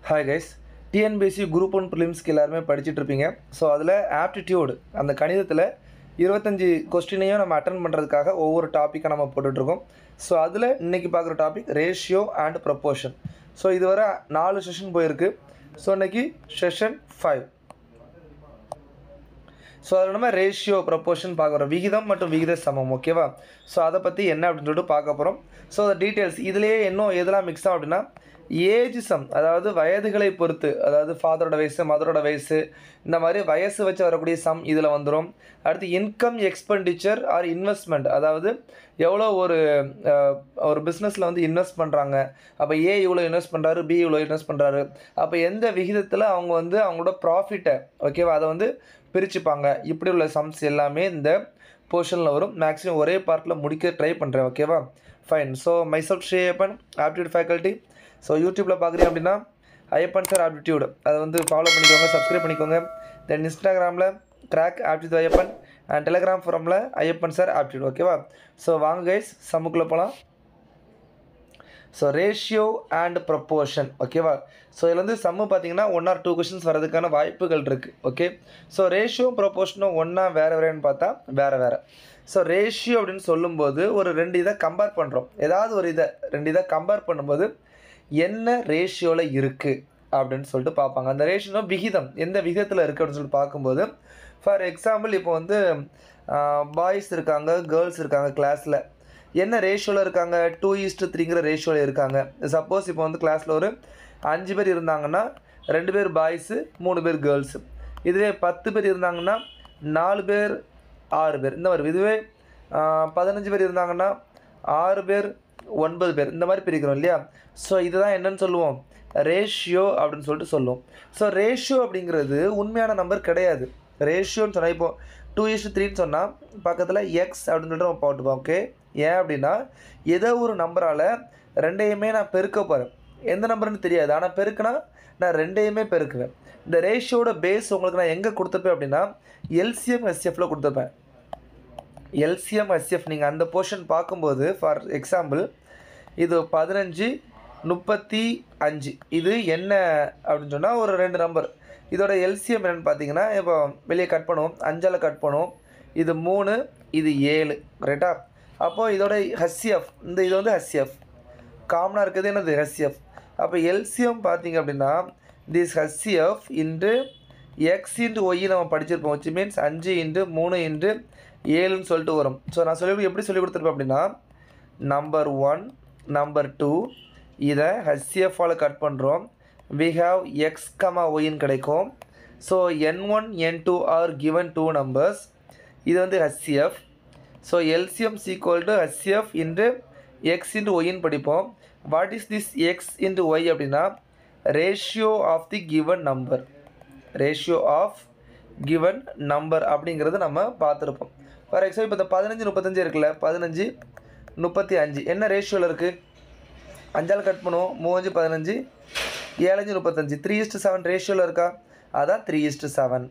Hi guys, TNBC Group 1 Prelims எல்லாருமே படிச்சுட்டு இருப்பீங்க. ஸோ அதில் ஆப்டிடியூடு அந்த கணிதத்தில் 25 கொஸ்டினையும் நம்ம அட்டன் பண்ணுறதுக்காக ஒவ்வொரு டாப்பிக்காக நம்ம போட்டுட்ருக்கோம். ஸோ அதில் இன்றைக்கி பார்க்குற topic ratio and proportion. So இதுவரை 4 செஷன் போயிருக்கு. ஸோ இன்றைக்கி செஷன் 5. ஸோ அதில் நம்ம ரேஷியோ ப்ரொப்போர்ஷன் பார்க்குறோம், விகிதம் மற்றும் விகித சமம். ஓகேவா? ஸோ அதை பற்றி என்ன அப்படின்னு சொல்லிட்டு பார்க்க போகிறோம். ஸோ அந்த டீட்டெயில்ஸ் இதுலேயே இன்னும் எதெல்லாம் மிக்ஸ் ஆகும் அப்படின்னா ஏஜ் சம், அதாவது வயதுகளை பொறுத்து, அதாவது ஃபாதரோட வயசு மதரோட வயசு, இந்த மாதிரி வயசு வச்சு வரக்கூடிய சம் இதில் வந்துடும். அடுத்து இன்கம் எக்ஸ்பெண்டிச்சர் ஆர் இன்வெஸ்ட்மெண்ட், அதாவது எவ்வளோ ஒரு பிஸ்னஸில் வந்து இன்வெஸ்ட் பண்ணுறாங்க, அப்போ ஏ இவ்வளோ இன்வெஸ்ட் பண்ணுறாரு, பி இவ்வளோ இன்வெஸ்ட் பண்ணுறாரு, அப்போ எந்த விகிதத்தில் அவங்க வந்து அவங்களோட ப்ராஃபிட்டை ஓகேவா அதை வந்து பிரிச்சுப்பாங்க. இப்படி உள்ள சம்ஸ் எல்லாமே இந்த போர்ஷனில் வரும். மேக்ஸிமம் ஒரே பார்ட்டில் முடிக்க ட்ரை பண்ணுறேன். ஓகேவா? Fine. So myself Sriyappan, aptitude faculty. So யூடியூப்பில் பார்க்குறீங்க அப்படின்னா ஐயப்பன் சார் ஆப்டிடியூட் அதை வந்து ஃபாலோ பண்ணிக்கோங்க, சப்ஸ்கிரைப் பண்ணிக்கோங்க. தென் இன்ஸ்டாகிராமில் crack aptitude Iyappan and Telegram ஃபோரமில் ஐயப்பன் சார் ஆப்டிடியூட். ஓகேவா? ஸோ வாங்க கைஸ் சம்முக்குள்ளே போகலாம். So ratio and proportion. ஓகேவா? ஸோ இதில் வந்து சம்மு பார்த்தீங்கன்னா 1 or 2 கொஷின்ஸ் வரதுக்கான வாய்ப்புகள் இருக்குது. ஓகே, ஸோ ரேஷியோ ப்ரொப்போர்ஷனும் ஒன்றா வேறு பார்த்தா வேறு. ஸோ ரேஷியோ அப்படின்னு சொல்லும்போது ஒரு 2 இதை கம்பேர் பண்ணுறோம். ஏதாவது ஒரு ரெண்டு இதை கம்பேர் பண்ணும்போது என்ன ரேஷியோவில் இருக்குது அப்படின்னு சொல்லிட்டு பார்ப்பாங்க. அந்த ரேஷியோ விகிதம் எந்த விகிதத்தில் இருக்குது அப்படின்னு சொல்லிட்டு பார்க்கும்போது, ஃபார் எக்ஸாம்பிள் இப்போ வந்து பாய்ஸ் இருக்காங்க, கேர்ள்ஸ் இருக்காங்க, கிளாஸில் என்ன ரேஷியோவில் இருக்காங்க? 2:3ங்கிற ரேஷியோவில் இருக்காங்க. சப்போஸ் இப்போ வந்து கிளாஸில் ஒரு 5 பேர் இருந்தாங்கன்னா 2 பேர் பாய்ஸு 3 பேர் கேர்ள்ஸு. இதுவே 10 பேர் இருந்தாங்கன்னா 4 பேர் 6 பேர் இந்த மாதிரி. இதுவே 15 பேர் இருந்தாங்கன்னா 6 பேர் 9 பேர் இந்த மாதிரி பிரிக்கிறோம் இல்லையா? ஸோ இதுதான் என்னன்னு சொல்லுவோம், ரேஷியோ அப்படின்னு சொல்லிட்டு சொல்லுவோம். ஸோ ரேஷியோ அப்படிங்கிறது உண்மையான நம்பர் கிடையாது. ரேஷியோன்னு சொன்னால் இப்போ 2:3ன்னு சொன்னால் பக்கத்தில் எக்ஸ் அப்படின்னு சொல்லிட்டு நம்ம போட்டுப்போம். ஓகே, ஏன் அப்படின்னா ஏதோ ஒரு நம்பரால் ரெண்டையுமே நான் பெருக்க போகிறேன். எந்த நம்பர்னு தெரியாது, ஆனால் பெருக்குனா நான் ரெண்டையுமே பெருக்குவேன். இந்த ரேஷியோட பேஸ் உங்களுக்கு நான் எங்கே கொடுத்துப்பேன் அப்படின்னா எல்சிஎம் எஸ்எஃப்பில் கொடுத்துப்பேன். எல்சிஎம் எஸ்எஃப் நீங்கள் அந்த போர்ஷன் பார்க்கும்போது, ஃபார் எக்ஸாம்பிள் இது 15:35 இது என்ன அப்படின்னு சொன்னால் ஒரு 2 நம்பர். இதோட எல்சிஎம் என்னென்னு பார்த்தீங்கன்னா இப்போ வெளியே கட் பண்ணுவோம், 5ஆல் கட் பண்ணுவோம். இது 3, இது 7, ரைட்டா? அப்போது இதோட ஹெச்சிஎஃப் இது வந்து ஹெச்சிஎஃப் காமனாக இருக்குது என்னது ஹெச்சிஎஃப். அப்போ எல்சிஎம் பார்த்தீங்க அப்படின்னா this HCF into X into Y நம்ம படிச்சிருப்போம். விச் மீன்ஸ் 5:3:7ன்னு சொல்லிட்டு வரும். ஸோ நான் எப்படி சொல்லி கொடுத்துருப்பேன் அப்படின்னா நம்பர் 1 நம்பர் 2 இதை ஹெச்சிஎஃபால் கட் பண்ணுறோம். we have x, yன்னு கிடைக்கும். So n1 n2 are given 2 numbers. இது வந்து HCF. So LCM equal to HCF into x into yன்னு படிப்போம். What is this x into y அப்படின்னா ratio of the given number. Ratio of given number அப்படிங்கிறது நம்ம பார்த்துருப்போம். ஃபார் எக்ஸாம்பிள் இப்போ இந்த 15:35 இருக்குல்ல, 15:35 என்ன ரேஷியோவில் இருக்குது? 5ஆல் கட் பண்ணுவோம், 3:15, 7:35, 3:7 ரேஷியோவில் இருக்கா? அதான் 3:7.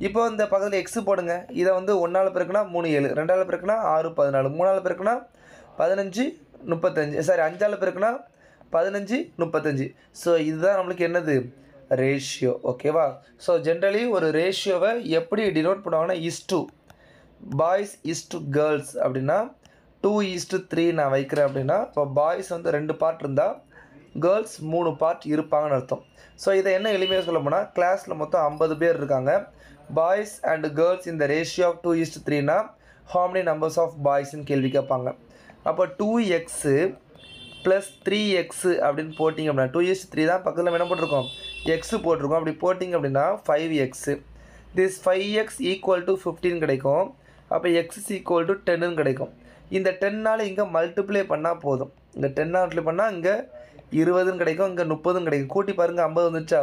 இப்போ இந்த பக்கத்தில் எக்ஸு போடுங்க. இதை வந்து 1ஆல் பெருக்குனா 3 7, 2ஆல் பெருக்குனா 6 14, 3ஆல் பெருக்குனா 15:35, சாரி 5ஆல் பெருக்குனா 15:35. ஸோ இதுதான் நம்மளுக்கு என்னது ரேஷியோ. ஓகேவா? ஸோ ஜென்ரலி ஒரு ரேஷியோவை எப்படி டினோட் பண்ணுவாங்கன்னா is to boys is to girls அப்படின்னா 2:3 நான் வைக்கிறேன் அப்படின்னா இப்போ பாய்ஸ் வந்து 2 பார்ட் இருந்தால் கேர்ள்ஸ் 3 பார்ட் இருப்பாங்கன்னு அர்த்தம். ஸோ இதை என்ன எளிமையாக சொல்ல போனால் கிளாஸில் மொத்தம் 50 பேர் இருக்காங்க. பாய்ஸ் அண்ட் கேர்ள்ஸ் இந்த ரேஷியோ ஆஃப் 2:3னா how many numbers ஆஃப் பாய்ஸ்ன்னு கேள்வி கேட்பாங்க. அப்போ 2x + 3x அப்படின்னு போட்டிங்க அப்படின்னா 2:3 தான் பக்கத்தில் என்ன போட்டிருக்கோம், எக்ஸு போட்டிருக்கோம். அப்படி போட்டிங்க அப்படின்னா 5x. This 5x equal to 15 கிடைக்கும். அப்போ x ஈக்குவல் டு 10ன்னு கிடைக்கும். இந்த 10ஆல் இங்கே மல்டிப்ளை பண்ணால் போதும். இந்த 10 மல்டிப்ளை பண்ணால் இங்கே 20ன்னு கிடைக்கும், இங்கே 30ன்னு கிடைக்கும். கூட்டி பாருங்கள் 50 வந்துச்சா?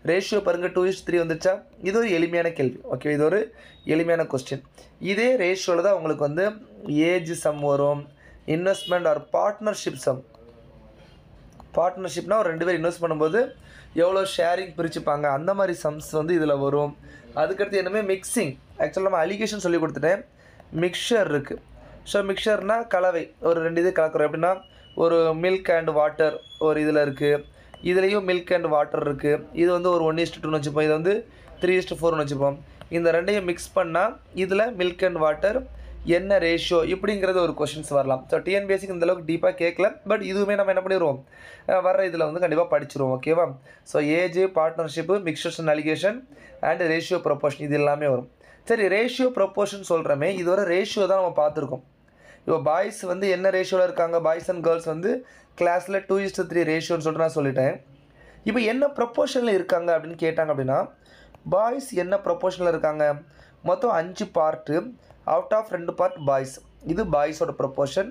ரேஷியோ பாருங்கள் 2:3 வந்துச்சா? இது ஒரு எளிமையான கேள்வி. ஓகே, இது ஒரு எளிமையான கொஸ்டின். இதே ரேஷியோவில் தான் உங்களுக்கு வந்து ஏஜ் சம் வரும், இன்வெஸ்ட்மெண்ட் ஆர் பார்ட்னர்ஷிப் சம். பார்ட்னர்ஷிப்னால் ஒரு 2 பேர் இன்வெஸ்ட் பண்ணும்போது எவ்வளோ ஷேரிங் பிரிச்சுப்பாங்க, அந்த மாதிரி சம்ஸ் வந்து இதில் வரும். அதுக்கடுத்து என்னமே மிக்சிங். ஆக்சுவலாக நம்ம அலிகேஷன் சொல்லி கொடுத்துட்டேன். மிக்சர் இருக்குது. ஸோ மிக்சர்னால் கலவை, ஒரு 2 இது கலக்கிறோம். எப்படின்னா ஒரு மில்க் அண்ட் வாட்டர் ஒரு இதில் இருக்குது, இதுலேயும் மில்க் அண்ட் வாட்டர் இருக்குது. இது வந்து ஒரு 1:2ன்னு வச்சுப்போம். இது வந்து 3:4ன்னு வச்சுப்போம். இந்த ரெண்டையும் மிக்ஸ் பண்ணால் இதில் மில்க் அண்ட் வாட்டர் என்ன ரேஷியோ இப்படிங்கிறது ஒரு கொஷின்ஸ் வரலாம். ஸோ டிஎன்பிஎஸ்சிக்கு இந்தளவுக்கு டீப்பாக கேட்கல, பட் இதுவுமே நம்ம என்ன பண்ணிடுவோம், வர்ற இதில் வந்து கண்டிப்பாக படிச்சிருவோம். ஓகேவா? So age, partnership, mixtures and allegation and ratio proportion இது எல்லாமே வரும். சரி, ரேஷியோ ப்ரொப்போர்ஷன் சொல்கிறோமே, இது ஒரு ரேஷியோ தான் நம்ம பார்த்துருக்கோம். இப்போ பாய்ஸ் வந்து என்ன ரேஷியோவில் இருக்காங்க, பாய்ஸ் அண்ட் கேர்ள்ஸ் வந்து கிளாஸில் 2:3 ரேஷியோன்னு சொல்லிட்டு நான் சொல்லிட்டேன். இப்போ என்ன ப்ரொப்போர்ஷனில் இருக்காங்க அப்படின்னு கேட்டாங்க அப்படின்னா, பாய்ஸ் என்ன ப்ரொப்போர்ஷனில் இருக்காங்க, மொத்தம் 5 part, out of 2 part boys, இது பாய்ஸோட ப்ரொப்போர்ஷன்.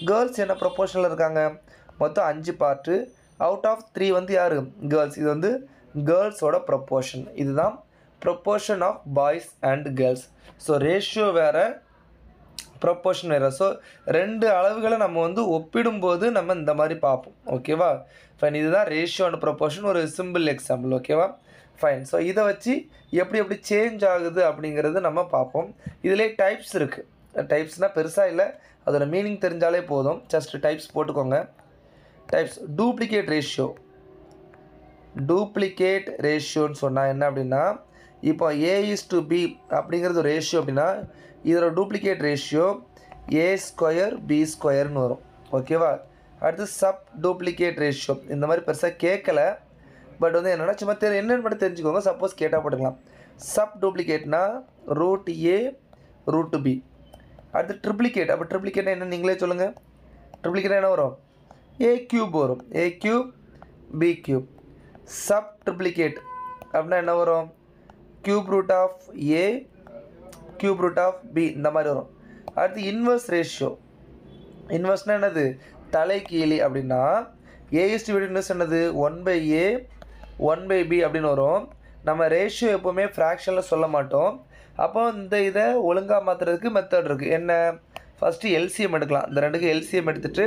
கேர்ள்ஸ் என்ன ப்ரொப்போர்ஷனில் இருக்காங்க, மொத்தம் 5 பார்ட்டு, அவுட் ஆஃப் 3 வந்து யார், கேர்ள்ஸ், இது வந்து கேர்ள்ஸோட ப்ரொப்போர்ஷன். இதுதான் proportion of boys and girls. So ratio வேறு, ப்ரொப்போர்ஷன் வேறு. ஸோ 2 அளவுகளை நம்ம வந்து ஒப்பிடும்போது நம்ம இந்த மாதிரி பார்ப்போம். ஓகேவா? ஃபைன். இதுதான் ரேஷியோ அண்ட் ப்ரொப்போர்ஷன், ஒரு சிம்பிள் எக்ஸாம்பிள். ஓகேவா? ஃபைன். ஸோ இதை வச்சு எப்படி எப்படி சேஞ்ச் ஆகுது அப்படிங்கிறது நம்ம பார்ப்போம். இதிலே டைப்ஸ் இருக்குது. டைப்ஸ்னால் பெருசாக இல்லை, அதோட மீனிங் தெரிஞ்சாலே போதும். ஜஸ்ட் டைப்ஸ் போட்டுக்கோங்க. Types duplicate ratio. டூப்ளிகேட் ரேஷியோன்னு சொன்னால் என்ன அப்படின்னா, இப்போ A:B அப்படிங்கிறது ஒரு ரேஷியோ அப்படின்னா, இதோட டூப்ளிகேட் ரேஷியோ A² B²ன்னு வரும். ஓகேவா? அடுத்து சப் டூப்ளிகேட் ரேஷியோ. இந்த மாதிரி பெருசாக கேட்கல, பட் வந்து என்னென்னா சும்மா என்னென்னு மட்டும் தெரிஞ்சுக்கோங்க. சப்போஸ் கேட்டால் போட்டுக்கலாம். சப் டூப்ளிகேட்னா √A √B. அடுத்து ட்ரிப்ளிகேட். அப்போ ட்ரிப்ளிகேட்னா என்ன நீங்களே சொல்லுங்கள். ட்ரிப்ளிகேட்னா என்ன வரும், A³ வரும். A³ B³. சப் ட்ரிப்ளிகேட் அப்படின்னா என்ன வரும், �³ A �³ B இந்த மாதிரி வரும். அடுத்து இன்வர்ஸ் ரேஷியோ. இன்வர்ஸ்னால் என்னது, தலைகீழி. அப்படின்னா A:B இன்வர்ஸ் என்னது, 1/A 1/B அப்படின்னு வரும். நம்ம ரேஷியோ எப்போவுமே ஃப்ராக்ஷனில் சொல்ல மாட்டோம். அப்போ இந்த இதை ஒழுங்காக மாற்றுறதுக்கு மெத்தட் இருக்குது. என்ன, ஃபஸ்ட்டு எல்சிஎம் எடுக்கலாம். இந்த ரெண்டுக்கு எல்சிஎம் எடுத்துகிட்டு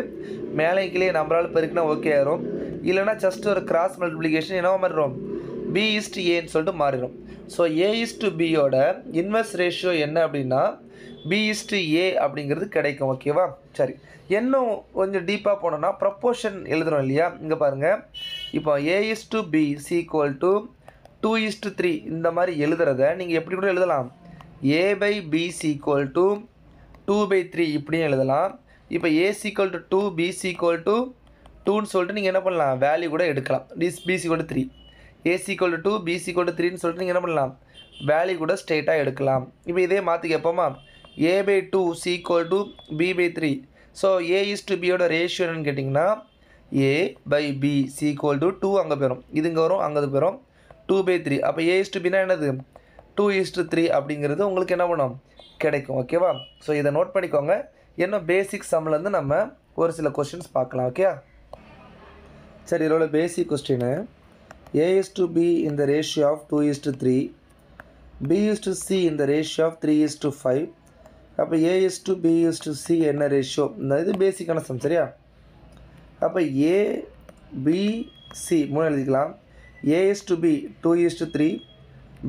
மேலே கீழே நம்மளால் பெருக்கினா ஓகே ஆயிரும். இல்லைனா ஜஸ்ட் ஒரு கிராஸ் மல்டிப்ளிகேஷன் என்னவோ மாறிடும், B:Aன்னு சொல்லிட்டு மாறிடும். ஸோ A:Bயோட இன்வெர்ஸ் ரேஷியோ என்ன அப்படின்னா B:A அப்படிங்கிறது கிடைக்கும். ஓகேவா? சரி, இன்னும் கொஞ்சம் டீப்பாக போனோன்னா ப்ரப்போர்ஷன் எழுதுகிறோம் இல்லையா, இங்கே பாருங்கள். இப்போ A:B = 2:3 இந்த மாதிரி எழுதுறத நீங்கள் எப்படி கூட எழுதலாம், A/B = 2/3 இப்படியும் எழுதலாம். இப்போ A = 2 B = 2ன்னு சொல்லிட்டு நீங்கள் என்ன பண்ணலாம், வேல்யூ கூட எடுக்கலாம். B = 3, A = 2 B = 3ன்னு சொல்லிட்டு நீங்கள் என்ன பண்ணலாம், வேல்யூ கூட ஸ்ட்ரெயிட்டாக எடுக்கலாம். இப்போ இதே மாற்றி கேட்போமா, A/2 = B/3. So A:B ratio என்னன்னு கேட்டிங்கன்னா A/B = 2 அங்கே போயிடும், இது இங்கே வரும், அங்கே போயிடும், 2/3. அப்போ A:B என்னது, 2:3 அப்படிங்கிறது உங்களுக்கு என்ன பண்ணும், கிடைக்கும். ஓகேவா? ஸோ இதை நோட் பண்ணிக்கோங்க. இன்னும் பேசிக் சம்லேருந்து நம்ம ஒரு சில கொஸ்டின்ஸ் பார்க்கலாம். ஓகே? சரி, இதோட basic question, A:B in the ratio of 2:3, B:C in the ratio of 3:5. அப்போ A:B:C என்ன ரேஷியோ, இந்த இது பேசிக்கான சம். சரியா? அப்போ A/B/C 3 எழுதிக்கலாம். A:B 2:3,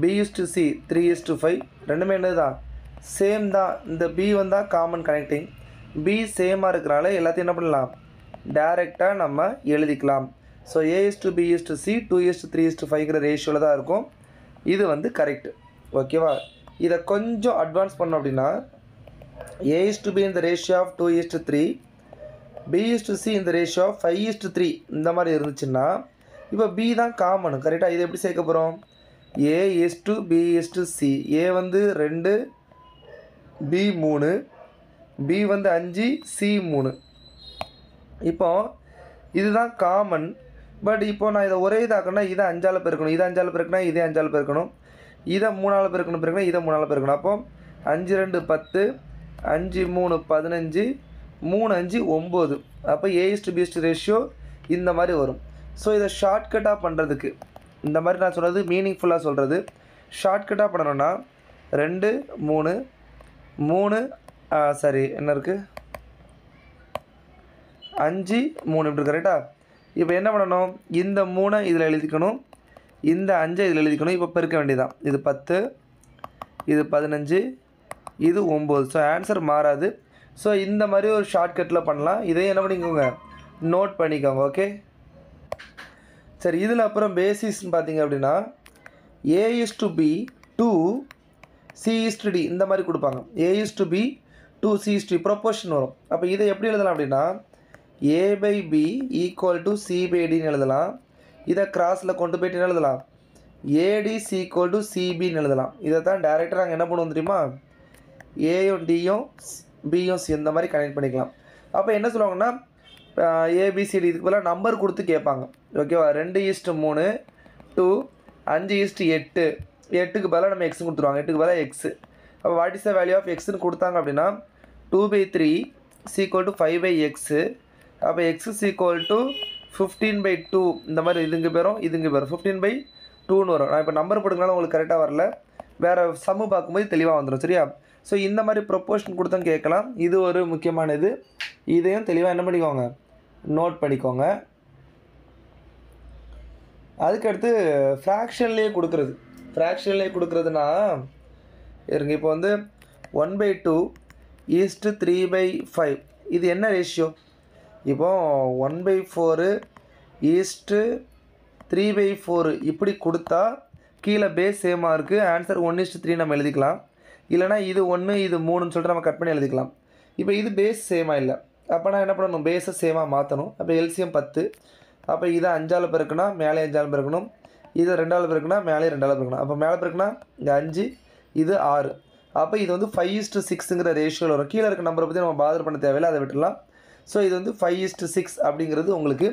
B:C 3:5. ரெண்டுமே என்னது தான், சேம் தான். இந்த B வந்தால் காமன் கனெக்டிங், B சேமாக இருக்கிறனால எல்லாத்தையும் என்ன பண்ணலாம், டைரெக்டாக நம்ம எழுதிக்கலாம். ஸோ A:B:C 2:3:5 ரேஷியோவில் தான் இருக்கும். இது வந்து கரெக்டு. ஓகேவா? இதை கொஞ்சம் அட்வான்ஸ் பண்ணோம் அப்படின்னா A:B in the ratio of 2:3, B:C in the ratio of 5:3 இந்த மாதிரி இருந்துச்சுன்னா இப்போ B தான் காமனு. கரெக்டாக? இது எப்படி சேர்க்க போகிறோம், A:B:C. A வந்து 2, B 3, B வந்து 5, C 3. இப்போ இதுதான் காமன். பட் இப்போ நான் இதை ஒரே இதாக்கணும்னா இதை 5ஆல் பெருக்கணும், இதை 5ஆல் பெருக்கினா இதே 5ஆல் பெருக்கணும், இதை 3ஆல் பெருக்கணும், இதை 3ஆல் பெருக்கணும். அப்போ 5 2 10, 5 3 15, 3 5 9. அப்போ A:B ரேஷியோ இந்த மாதிரி வரும். ஸோ இதை ஷார்ட்கட்டாக பண்ணுறதுக்கு, இந்த மாதிரி நான் சொல்கிறது மீனிங்ஃபுல்லாக சொல்கிறது, ஷார்ட்கட்டாக பண்ணணும்னா 2 3 3 சரி என்ன இருக்குது 5 3 இப்படி கரெக்டாக. இப்போ என்ன பண்ணணும், இந்த 3 இதில் எழுதிக்கணும், இந்த 5 இதில் எழுதிக்கணும். இப்போ பெருக்க வேண்டியதான். இது 10, இது 15, இது 9. ஸோ ஆன்சர் மாறாது. ஸோ இந்த மாதிரி ஒரு ஷார்ட்கட்டில் பண்ணலாம். இதையும் என்ன பண்ணிக்கோங்க, நோட் பண்ணிக்கோங்க. ஓகே? சரி. சரி, இதில் அப்புறம் பேசிஸ்ன்னு பார்த்தீங்க அப்படின்னா A:B 2 C:D இந்த மாதிரி கொடுப்பாங்க. A:B 2 C:D ப்ரொப்போர்ஷன் வரும். அப்போ இதை எப்படி எழுதலாம் அப்படின்னா A/B = C/Dன்னு எழுதலாம். இதை கிராஸில் கொண்டு போய்ட்டு என்ன எழுதலாம் AD = CBன்னு எழுதலாம். இதை தான் டேரெக்டாக நாங்கள் என்ன பண்ணுவோம் தெரியுமா, ஏயும் டியும் பியும் சி இந்த மாதிரி கனெக்ட் பண்ணிக்கலாம். அப்போ என்ன சொல்லுவாங்கன்னா ABCD இதுக்கு பதிலாக நம்பர் கொடுத்து கேட்பாங்க. ஓகேவா, 2:3 2 5:8 8க்கு பதிலாக நம்ம எக்ஸ் கொடுத்துருவாங்க. 8க்கு பதிலாக எக்ஸு. அப்போ what is the value of எக்ஸ்ன்னு கொடுத்தாங்க அப்படின்னா 2/3 = 5/x. அப்போ எக்ஸ் = 15/2 இந்த மாதிரி இதுங்க பேரும் 15/2ன்னு வரும். நான் இப்போ நம்பர் போட்டுக்கனால உங்களுக்கு கரெக்டாக வரல, வேறு சம்மு பார்க்கும்போது தெளிவாக வந்துடும். சரியா? ஸோ இந்த மாதிரி ப்ரொப்போர்ஷன் கொடுத்தா கேட்கலாம். இது ஒரு முக்கியமானது. இதையும் தெளிவாக என்ன பண்ணிக்கோங்க, நோட் பண்ணிக்கோங்க. அதுக்கடுத்து ஃப்ராக்ஷன்லேயே கொடுக்குறதுனா இருங்க, இப்போ வந்து 1/2 ஈஸ்ட்டு 3/5 இது என்ன ரேஷியோ? இப்போ 1/4 ஈஸ்ட்டு 3/4 இப்படி கொடுத்தா கீழே பேஸ் சேமாக இருக்குது. ஆன்சர் 1:3 நம்ம எழுதிக்கலாம். இல்லைனா இது 1 இது 3ன்னு சொல்லிட்டு நம்ம கட் பண்ணி எழுதிக்கலாம். இப்போ இது பேஸ் சேமாக இல்லை, அப்போ நான் என்ன பண்ணணும், பேஸை சேமாக மாற்றணும். அப்போ LCM 10. அப்போ இதை 5ஆல் பெருக்குனா மேலே 5ஆல் பெருக்கணும், இதை 2ஆல் பெருக்குனா மேலே 2ஆல் பெருக்கணும். அப்போ மேலே பெருக்குனா இந்த 5 இது 6. அப்போ இது வந்து 5:6ங்கிற ரேஷியோவில் வரும். கீழே இருக்க நம்பரை பற்றி நம்ம பாதர் பண்ண தேவையில்லை, அதை விட்டுடலாம். ஸோ இது வந்து 5:6 அப்படிங்கிறது உங்களுக்கு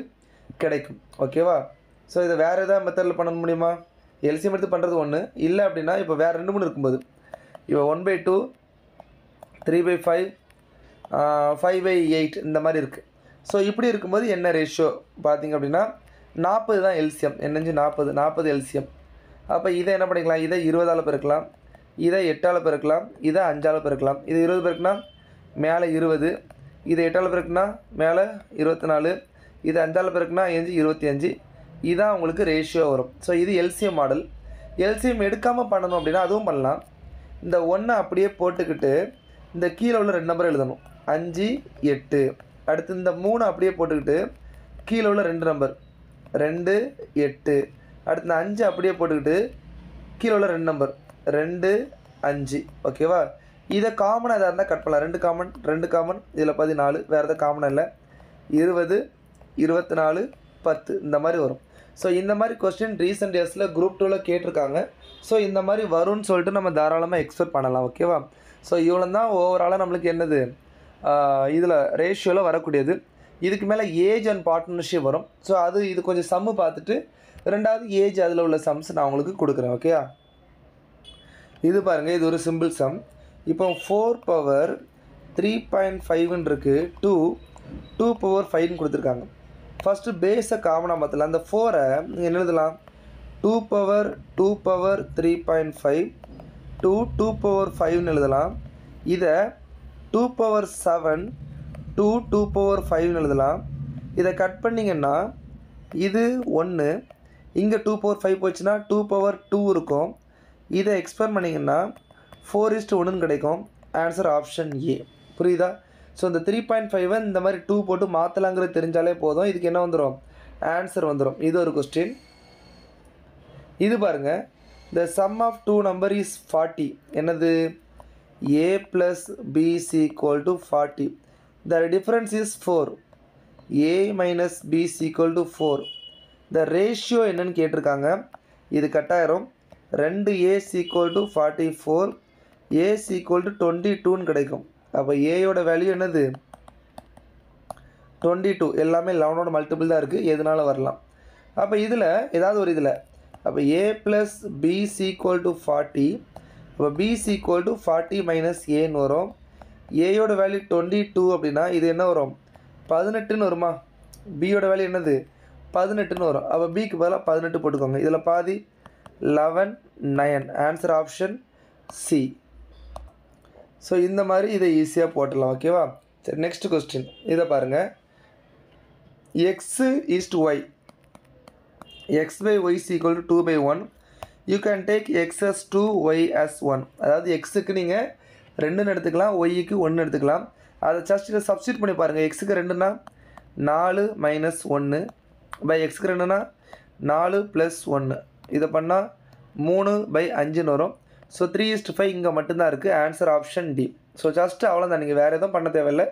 கிடைக்கும். ஓகேவா? ஸோ இதை வேறு எதாவது மெத்தடில் பண்ண முடியுமா? LCM எடுத்து பண்ணுறது ஒன்று இல்லை அப்படின்னா இப்போ வேறு 2 3 இருக்கும்போது இப்போ 1/2 3/5 5/8 இந்த மாதிரி இருக்குது. ஸோ இப்படி இருக்கும்போது என்ன ரேஷியோ பார்த்திங்க அப்படின்னா 40 தான் LCM. என்னஞ்சு 40 LCM. அப்போ இதை என்ன பண்ணிக்கலாம், இதை 20ஆல் பெருக்கலாம், இதை 8ஆல் பெருக்கலாம், இதை 5ஆல் பெருக்கலாம். இது 20 பெருக்குனா மேலே 20, இதை 8ஆல் பெருக்குனா மேலே 24, இது 5ஆல் பெருக்குனா 25. இதுதான் உங்களுக்கு ரேஷியோ வரும். ஸோ இது LCM மாடல். LCM எடுக்காமல் பண்ணணும் அப்படின்னா அதுவும் பண்ணலாம். இந்த 1 அப்படியே போட்டுக்கிட்டு இந்த கீழே உள்ள 2 நம்பர் எழுதணும், 5 8. அடுத்து இந்த 3 அப்படியே போட்டுக்கிட்டு கீழே உள்ள 2 நம்பர் 2 8. அடுத்து இந்த 5 அப்படியே போட்டுக்கிட்டு கீழே உள்ள 2 நம்பர் 2 5. ஓகேவா? இதை காமனாக எதாக இருந்தால் கட் பண்ணலாம். 2 காமன் இதில் 14, வேறு எதாவது காமனாக இல்லை. 20 24 10 இந்த மாதிரி வரும். ஸோ இந்த மாதிரி கொஸ்டின் ரீசெண்ட் டேஸில் குரூப் 2ல் கேட்டிருக்காங்க. ஸோ இந்த மாதிரி வரும்னு சொல்லிட்டு நம்ம தாராளமாக எக்ஸ்பெக்ட் பண்ணலாம். ஓகேவா? ஸோ இவ்வளோ தான் ஓவராலாக நம்மளுக்கு என்னது இதில் ரேஷியோவில் வரக்கூடியது. இதுக்கு மேலே ஏஜ் அண்ட் பார்ட்னர்ஷிப் வரும். ஸோ இது கொஞ்சம் சம்மு பார்த்துட்டு ரெண்டாவது ஏஜ் அதில் உள்ள சம்ஸ் நான் உங்களுக்கு கொடுக்குறேன். ஓகேயா? இது பாருங்கள், இது ஒரு சிம்பிள் சம். இப்போ 4/3.5ன்னு இருக்குது, 2/5ன்னு கொடுத்துருக்காங்க. ஃபஸ்ட்டு பேஸை காமனாக மாற்றலாம். அந்த 4ஐ என்ன எழுதலாம், 2/3.5 2/5ன்னு எழுதலாம். இதை 2/7 2/5ன்னு எழுதலாம். இதை கட் பண்ணிங்கன்னா இது 1, இங்கே 2/5 போச்சுன்னா 2/2 இருக்கும். இதை எக்ஸ்பேண்ட் பண்ணிங்கன்னா 4:1ன்னு கிடைக்கும். ஆன்சர் ஆப்ஷன் ஏ. புரியுதா? ஸோ இந்த 3.5 இந்த மாதிரி 2 போட்டு மாற்றலாங்கிறது தெரிஞ்சாலே போதும். இதுக்கு என்ன வந்துடும், ஆன்சர் வந்துடும். இது ஒரு கொஸ்டின். இது பாருங்கள், the sum of two number is 40. என்னது, a plus b is equal to 40. The difference is 4. a minus b is equal to 4. The ratio என்னன்னு கேட்டிருக்காங்க. இது கட்டாயிரும் 2a is equal to 44, a is equal to 22ன்னு கிடைக்கும். அப்போ ஏயோட value என்னது 22. எல்லாமே 11ஓட multiple தான் இருக்குது, எதனால வரலாம். அப்போ இதில் ஏதாவது ஒரு இதில் அப்போ a plus b is equal to 40. அப்போ b is equal to 40 minus aன்னு வரும். ஏயோட வேல்யூ 22 அப்படின்னா இது என்ன வரும், 18ன்னு வருமா. பியோட வேல்யூ என்னது 18ன்னு வரும். அப்போ பிக்கு பதிலாக 18 போட்டுக்கோங்க. இதில் பாதி 11 9. Answer option C. ஸோ இந்த மாதிரி இதை ஈஸியாக போட்டுடலாம். ஓகேவா? சரி, நெக்ஸ்ட் கொஸ்டின் இதை பாருங்கள். X is to y, x/y is equal to 2/1. You can take x as 2, y as 1. அதாவது எக்ஸுக்கு நீங்கள் 2ன்னு எடுத்துக்கலாம், ஒய்க்கு 1 எடுத்துக்கலாம். அதை ஜஸ்ட் இதை சப்ஸ்டியூட் பண்ணி பாருங்கள். எக்ஸுக்கு 2னா 4 - 1 பை எக்ஸுக்கு 2னா 4 + 1 இதை பண்ணால் 3/5 வரும். ஸோ 3:5 இங்கே மட்டும்தான் இருக்குது. Answer option D. So just அவ்வளோதான், நீங்கள் வேறு எதுவும் பண்ண தேவையில்லை,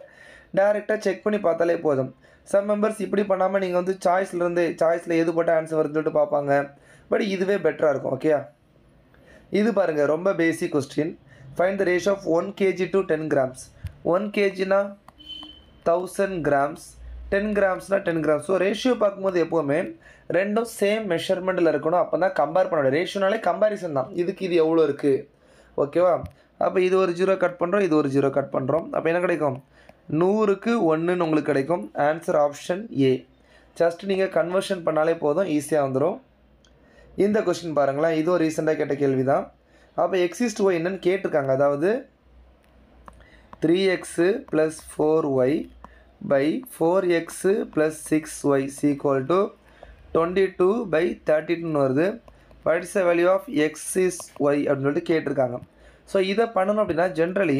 டேரெக்டாக செக் பண்ணி பார்த்தாலே போதும். சம் மெம்பர்ஸ் இப்படி பண்ணாமல் நீங்கள் வந்து சாய்ஸில் எது போட்டால் ஆன்சர் வருதுன்னு சொல்லிட்டு பார்ப்பாங்க. பட் இதுவே பெட்டராக இருக்கும். ஓகே, இது பாருங்கள், ரொம்ப basic question. Find the ratio of 1 kg to 10 grams. 1 kgனா 1000 grams, 10 gramsனா 10 grams. ஸோ ரேஷியோ பார்க்கும்போது எப்போவுமே ரெண்டும் சேம் மெஷர்மெண்ட்டில் இருக்கணும். அப்போ தான் கம்பேர் பண்ண முடியும். ரேஷியோனாலே கம்பேரிசன் தான். இதுக்கு இது எவ்வளோ இருக்குது, ஓகேவா? அப்போ இது ஒரு 0 கட் பண்ணுறோம், இது ஒரு 0 கட் பண்ணுறோம். அப்போ என்ன கிடைக்கும்? 100க்கு 1ன்னு உங்களுக்கு கிடைக்கும். ஆன்சர் ஆப்ஷன் ஏ. ஜஸ்ட் நீங்கள் கன்வர்ஷன் பண்ணாலே போதும், ஈஸியாக வந்துடும். இந்த கொஸ்டின் பாருங்களேன், இதுவும் ரீசெண்டாக கேட்ட கேள்வி தான். அப்போ x/y என்னன்னு கேட்டிருக்காங்க. அதாவது 3x + 4y by 4x + 6y = 22/32 வருது. What is the value of x is y அப்படின்னு சொல்லிட்டு கேட்டிருக்காங்க. ஸோ இதை பண்ணணும் அப்படின்னா ஜென்ரலி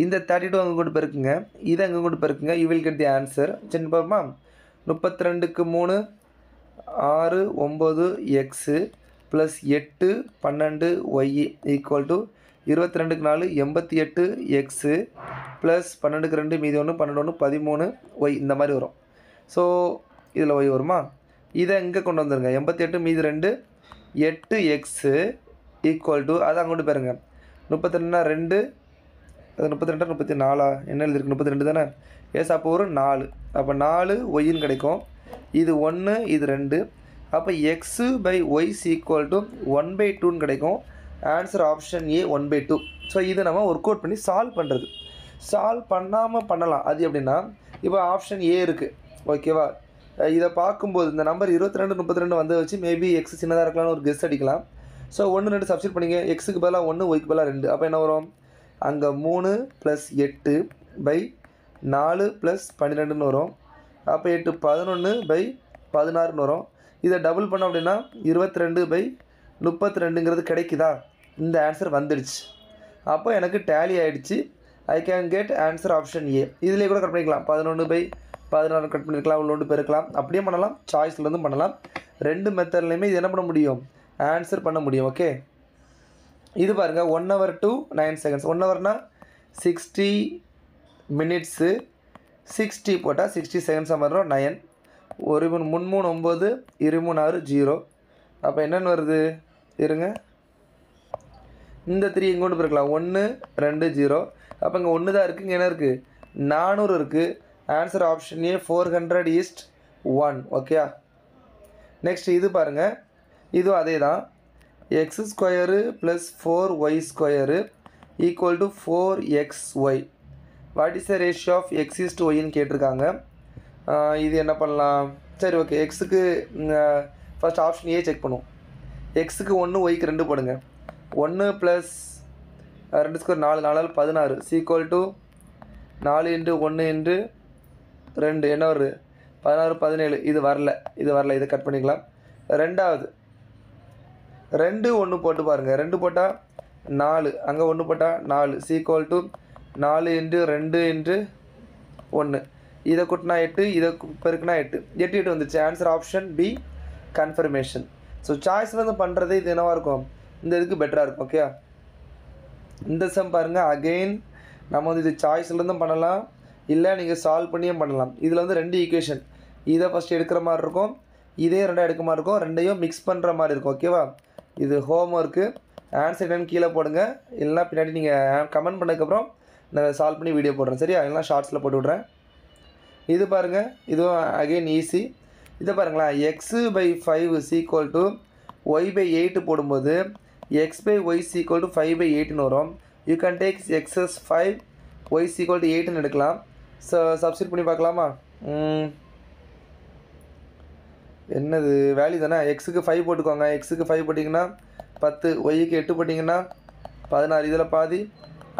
இந்த 32 அங்கே கொண்டு பெருக்குங்க, இதை அங்கே கொண்டு பெருக்குங்க, you will get the answer. சரி பார்ப்போமா? 32க்கு 3 6 9 x + 8 12 y = 22க்கு 4 88 x + 12க்கு 2 மீதி 1 12 1 13 y இந்த மாதிரி வரும். ஸோ இதில் y வருமா? இதை இங்கே கொண்டு வந்துருங்க. 88 மீதி 2 8x = அதை அங்கோட்டு பாருங்க. 32னா 2, அது 32 34 என்ன எழுதிருக்கு? 32 தானே? எஸ், அப்போ ஒரு 4. அப்போ 4 ஒய்ன்னு கிடைக்கும். இது 1, இது 2. அப்போ x/y = 1/2ன்னு கிடைக்கும். ஆன்சர் ஆப்ஷன் ஏ 1/2. ஸோ இது நம்ம ஒர்க் அவுட் பண்ணி சால்வ் பண்ணுறது. சால்வ் பண்ணாமல் பண்ணலாம். அது எப்படின்னா, இப்போ ஆப்ஷன் ஏ இருக்குது, ஓகேவா? இதை பார்க்கும்போது இந்த நம்பர் 22 32 வந்து வச்சு மேபி எக்ஸ் சின்னதாக இருக்கலாம்னு ஒரு கெஸ் அடிக்கலாம். ஸோ 1 2 சப்ஸ்டிட் பண்ணிங்க. எக்ஸுக்கு பதிலாக 1, ஒய்க்கு பதிலாக 2. அப்போ என்ன வரும்? அங்கே 3 + 8/4 + 12ன்னு வரும். அப்போ 8 11/16ன்னு வரும். இதை டபுள் பண்ணோம் அப்படின்னா 22/32ங்கிறது கிடைக்குதா? இந்த ஆன்சர் வந்துடுச்சு. அப்போ எனக்கு டேலி ஆகிடுச்சு. I can get answer option ஏ. இதிலே கூட கட் பண்ணிக்கலாம். 11/16 கட் பண்ணிக்கலாம், உள்ளோண்டு பெருக்கலாம், அப்படியே பண்ணலாம், சாய்ஸ்லேருந்து பண்ணலாம். ரெண்டு மெத்தட்லையுமே இது என்ன பண்ண முடியும்? ஆன்சர் பண்ண முடியும். ஓகே, இது பாருங்கள், 1 hour to 9 seconds. 1 hourனா 60 minutes, 60 போட்டால் 60 seconds வரும். 9 1 3 9 2 3 6 0. அப்போ என்னென்னு வருது? இருங்க, இந்த 3 எங்கே கொண்டு போயிருக்கலாம்? 1 2 0. அப்போ இங்கே 1 தான் இருக்குது, இங்கே என்ன இருக்குது? 400 இருக்குது. ஆன்சர் ஆப்ஷன் ஏ 400/1. ஓகே, நெக்ஸ்ட் இது பாருங்கள், இதுவும் அதே தான். x² + 4y² = 4xy. What is the ratio of x/yன்னு கேட்டிருக்காங்க. இது என்ன பண்ணலாம்? சரி, ஓகே, எக்ஸுக்கு ஃபஸ்ட் ஆப்ஷன் ஏ செக் பண்ணுவோம். எக்ஸுக்கு 1, ஒய்க்கு 2 போடுங்க. 1 + 2 ஸ்கொயர் 4, 4 16 = 4 × 1 × 2 என்ன வருது? 16 17. இது வரல, இதை கட் பண்ணிக்கலாம். ரெண்டாவது 2 1 போட்டு பாருங்கள். 2 போட்டால் 4, அங்கே 1 போட்டால் 4 = 4 × 2 × 1. இதை கூட்டினா 8, இதை பெருக்குனா 8 8 வந்துச்சு. Answer option B confirmation. So சாய்ஸ்லேருந்து பண்ணுறது இது என்னவாக இருக்கும்? இந்த இதுக்கு பெட்டராக இருக்கும். ஓகே, இந்த சம் பாருங்கள், அகெயின் நம்ம வந்து இது சாய்ஸ்லேருந்தும் பண்ணலாம், இல்லை நீங்கள் சால்வ் பண்ணியும் பண்ணலாம். இதில் வந்து 2 ஈக்குவேஷன், இதை ஃபஸ்ட்டு எடுக்கிற மாதிரி இருக்கும், இதே 2 எடுக்க மாதிரி இருக்கும், ரெண்டையும் மிக்ஸ் பண்ணுற மாதிரி இருக்கும். ஓகேவா? இது ஹோம் ஒர்க்கு. ஆன்சர் என்னன்னு கீழே போடுங்க, இல்லைனா பின்னாடி நீங்கள் கமெண்ட் பண்ணதுக்கப்புறம் நான் சால்வ் பண்ணி வீடியோ போடுறேன். சரியா? இல்லைனா ஷார்ட்ஸில் போட்டு விட்றேன். இது பாருங்கள், இதுவும் அகெயின் ஈஸி. இதை பாருங்களேன், x/5 = y/8 போடும்போது x/y = 5/8ன்னு வரும். You can take x as 5, y = 8ன்னு எடுக்கலாம். ஸோ சப்ஸ்டிட் பண்ணி பார்க்கலாமா? என்னது வேல்யூ தானே? எக்ஸுக்கு 5 போட்டுக்கோங்க. எக்ஸுக்கு 5 போட்டிங்கன்னா 10, ஒய்க்கு 8 போட்டிங்கன்னா 16. இதில் பாதி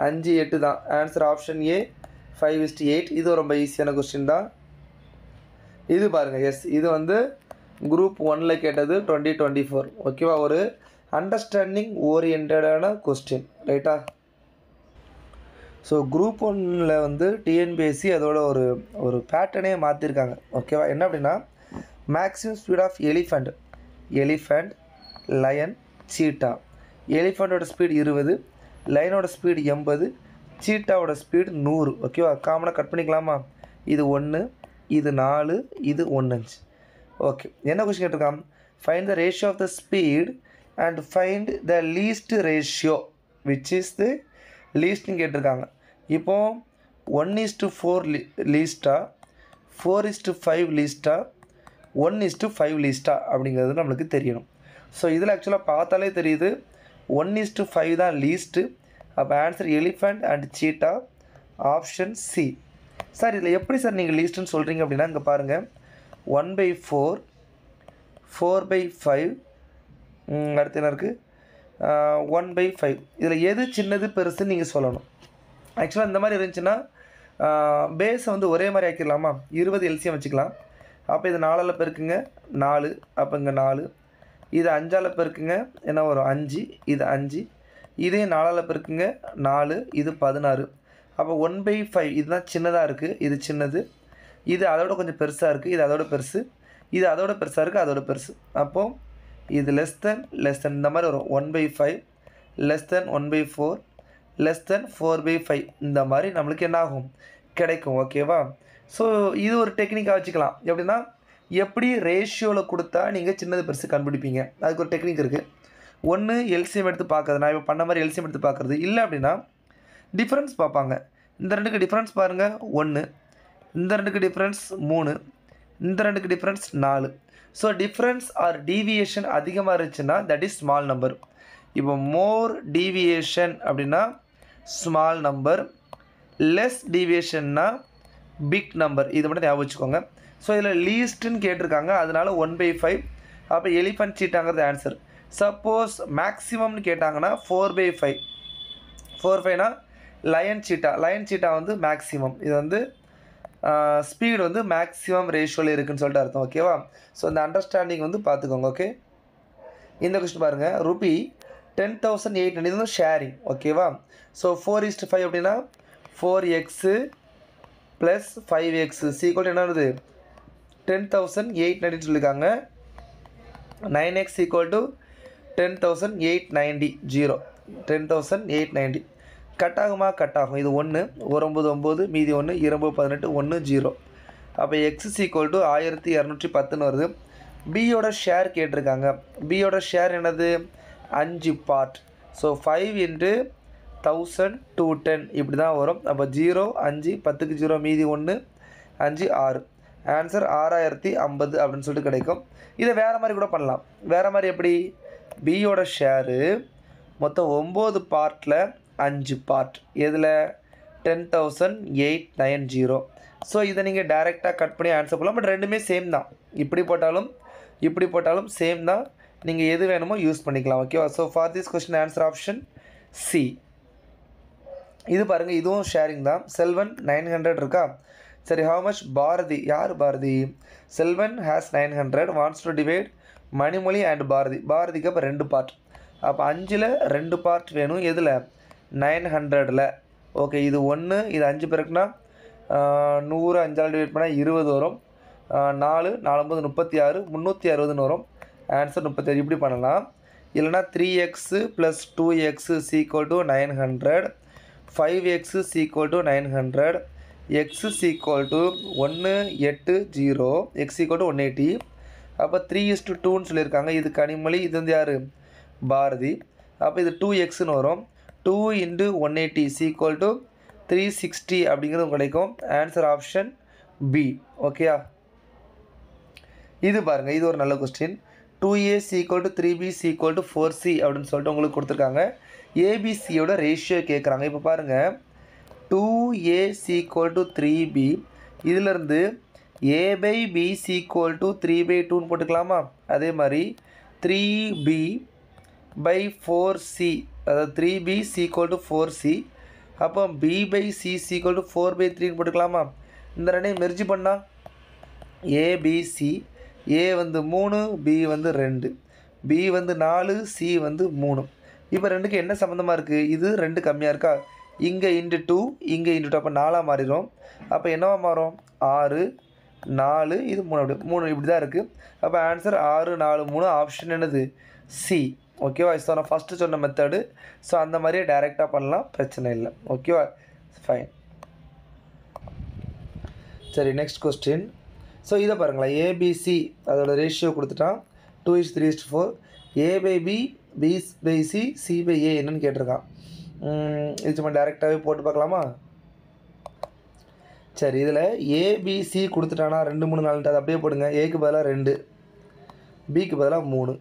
5 8 தான். ஆன்சர் ஆப்ஷன் ஏ 5:8. இது ரொம்ப ஈஸியான கொஸ்டின் தான். இது பாருங்கள், எஸ், இது வந்து குரூப் 1ல் கேட்டது 2024. ஓகேவா? ஒரு அண்டர்ஸ்டாண்டிங் ஓரியன்டான கொஸ்டின், ரைட்டா? ஸோ குரூப் 1ல் வந்து டிஎன்பிஎஸ்சி அதோட ஒரு பேட்டர்னே மாற்றிருக்காங்க. ஓகேவா? என்ன அப்படின்னா, maximum speed of elephant elephant, lion, cheetah. எலிஃபண்ட்டோட ஸ்பீடு 20, லயனோட ஸ்பீடு 80, சீட்டாவோட ஸ்பீடு 100. ஓகேவா? காமனாக கட் பண்ணிக்கலாமா? இது 1, இது 4, இது 1.5. ஓகே, என்ன கொஸ்டின் கேட்டிருக்கான்? Find the ratio of the speed and find the least ratio which is the லீஸ்ட்னு கேட்டிருக்காங்க. இப்போது 1:4 லீஸ்ட்டா, 4:5 லீஸ்ட்டா, 1:5 லீஸ்ட்டா அப்படிங்கிறது நம்மளுக்கு தெரியணும். ஸோ இதில் ஆக்சுவலாக பார்த்தாலே தெரியுது 1:5 தான் லீஸ்ட்டு. அப்போ answer elephant and cheetah, option C. Sir இதில் எப்படி சார் நீங்கள் லீஸ்ட்டுன்னு சொல்கிறீங்க அப்படின்னா, இங்கே பாருங்கள் 1/4, 4/5, அடுத்து என்ன இருக்குது 1/5. இதில் எது சின்னது பெருசுன்னு நீங்கள் சொல்லணும். ஆக்சுவலாக இந்த மாதிரி இருந்துச்சுன்னா பேஸை வந்து ஒரே மாதிரி ஆக்கிடலாமா? 20 எல்சியம் வச்சுக்கலாம். அப்போ இது 4ஆல் பெருக்குங்க 4, அப்போ இங்கே 4. இது 5ஆல் பெருக்குங்க என்ன வரும்? 5, இது 5. இதே 4ஆல் பெருக்குங்க 4, இது 16. அப்போ 1/5 இதுதான் சின்னதாக இருக்குது, இது சின்னது. இது அதோட கொஞ்சம் பெருசாக இருக்குது, இது அதோட பெருசு. இது அதோட பெருசாக இருக்குது, அதோட பெருசு. அப்போது இது லெஸ் தென் இந்த மாதிரி வரும். 1/5 லெஸ் தென் 1/4 லெஸ் தென் 4/5 இந்த மாதிரி நம்மளுக்கு என்ன ஆகும்? கிடைக்கும். ஓகேவா? ஸோ இது ஒரு டெக்னிக்காக வச்சுக்கலாம். எப்படின்னா, எப்படி ரேஷியோவில் கொடுத்தா நீங்கள் சின்னது பெருசு கண்டுபிடிப்பீங்க, அதுக்கு ஒரு டெக்னிக் இருக்குது. ஒன்று எல்சிஎம் எடுத்து பார்க்குறது, நான் இப்போ பண்ண மாதிரி எல்சிஎம் எடுத்து பார்க்குறது. இல்லை அப்படின்னா டிஃப்ரென்ஸ் பார்ப்பாங்க. இந்த ரெண்டுக்கு டிஃப்ரென்ஸ் பாருங்கள் 1, இந்த ரெண்டுக்கு டிஃப்ரென்ஸ் 3, இந்த ரெண்டுக்கு difference 4. So difference or deviation அதிகமாக இருந்துச்சுன்னா தட் இஸ் ஸ்மால் நம்பர். இப்போ மோர் டீவியேஷன் அப்படின்னா ஸ்மால் நம்பர், லெஸ் டீவியேஷன்னா பிக் நம்பர். இது மட்டும் ஞாபகம் வச்சுக்கோங்க. ஸோ இதில் லீஸ்ட்டுன்னு கேட்டிருக்காங்க, அதனால் 1/5. அப்போ எலிஃபண்ட் சீட்டாங்கிறது ஆன்சர். சப்போஸ் மேக்ஸிமம்னு கேட்டாங்கன்னா 4/5. 4/5னா லயன் சீட்டா வந்து மேக்ஸிமம். இது வந்து ஸ்பீடு வந்து மேக்ஸிமம் ரேஷியோவில் இருக்குதுன்னு சொல்லிட்டு அர்த்தம். ஓகேவா? ஸோ இந்த அண்டர்ஸ்டாண்டிங் வந்து பார்த்துக்கோங்க. ஓகே, இந்த கொஸ்டின் பாருங்கள். ரூபி 10,800 இது வந்து ஷேரிங். ஓகேவா? ஸோ 4:5 அப்படின்னா 4x + 5x = என்ன வருது? 10,890 சொல்லியிருக்காங்க. 9x = 10,890. 10,890 கட் ஆகுமா? கட் ஆகும். இது 1, 9 மீதி 1, 2 18, 1 0. அப்போ x = 1210 வருது. பியோட ஷேர் கேட்டிருக்காங்க. பியோட ஷேர் என்னது? 5 பார்ட். ஸோ 5 × 1000 210 இப்படி தான் வரும். அப்போ 0 5 10க்கு 0 மீதி 1 5 6. ஆன்சர் 6050 அப்படின்னு சொல்லிட்டு கிடைக்கும். இதை வேறு மாதிரி கூட பண்ணலாம். வேறு மாதிரி எப்படி? பியோட ஷேரு மொத்தம் 9 பார்ட்டில் 5 பார்ட். எதில்? 10,890. ஸோ இதை நீங்கள் டைரெக்டாக கட் பண்ணி ஆன்சர் பண்ணலாம். பட் ரெண்டுமே சேம் தான். இப்படி போட்டாலும் சேம் தான். நீங்கள் எது வேணுமோ யூஸ் பண்ணிக்கலாம். ஓகேவா? So for this question answer option C. இது பாருங்கள், இதுவும் ஷேரிங் தான். செல்வன் 900 இருக்கா? சரி, ஹவு மச் பாரதி? யார் Bharathi? Selvan has 900 wants to divide Manimozhi and Bharathi. பாரதிக்கு அப்போ 2 பார்ட். அப்போ 5ல் 2 பார்ட் வேணும். எதில்? 900ல். ஓகே, இது 1, இது 5 பேருக்குன்னா 100 5ஆல் டிவைட் பண்ணால் 20 வரும். 4 4 36 360 வரும். ஆன்சர் 37. இப்படி பண்ணலாம். இல்லைனா 3x + 2x = 900, 5x = 900, x = 180, x = 180. அப்போ 3:2ன்னு சொல்லியிருக்காங்க. இது கனிமொழி, இது வந்து யார்? பாரதி. அப்போ இது 2xன்னு வரும். 2 × 180 = 360 அப்படிங்கிறது கிடைக்கும். Answer option B. ஓகேயா? இது பாருங்கள், இது ஒரு நல்ல கொஸ்டின். 2a = 3b = 4c அப்படின்னு சொல்லிட்டு உங்களுக்கு கொடுத்துருக்காங்க. ஏபிசியோட ரேஷியோ கேட்குறாங்க. இப்போ பாருங்கள், 2a = 3b. இதிலேருந்து a/b = 3/2ன்னு போட்டுக்கலாமா? அதே மாதிரி 3b/4c, அதாவது 3b = 4c. அப்போ b/c = 4/3ன்னு போட்டுக்கலாமா? இந்த ரெண்டையும் மெர்ஜி பண்ணால் abc, a வந்து 3, b வந்து 2, b வந்து 4, c வந்து 3. இப்போ ரெண்டுக்கு என்ன சம்மந்தமாக இருக்குது? இது 2 கம்மியாக இருக்கா? இங்கே × 2, இங்கே × 2. அப்போ 4ஆக மாறிடும். அப்போ என்னவா மாறும்? 6 4 இது 3 அப்படி 3 இப்படி தான் இருக்குது. அப்போ ஆன்சர் 6 4 3 ஆப்ஷன் என்னது சி. ஓகேவா? ஸோ நான் ஃபஸ்ட்டு சொன்ன மெத்தடு. ஸோ அந்த மாதிரியே டைரெக்டாக பண்ணலாம், பிரச்சனை இல்லை. ஓகேவா? ஃபைன். சரி, நெக்ஸ்ட் கொஸ்டின். ஸோ இதை பாருங்களேன், ஏபிசி அதோட ரேஷியோ கொடுத்துட்டான் 2:3:4. A by B, B by C, C by A என்னன்னு கேட்டிருக்கான். இது சும்மா டைரெக்டாகவே போட்டு பார்க்கலாமா? சரி, இதில் ஏபிசி கொடுத்துட்டானா 2 3 4 அது அப்படியே போடுங்க. ஏக்கு பதிலாக 2, பிக்கு பதிலாக 3,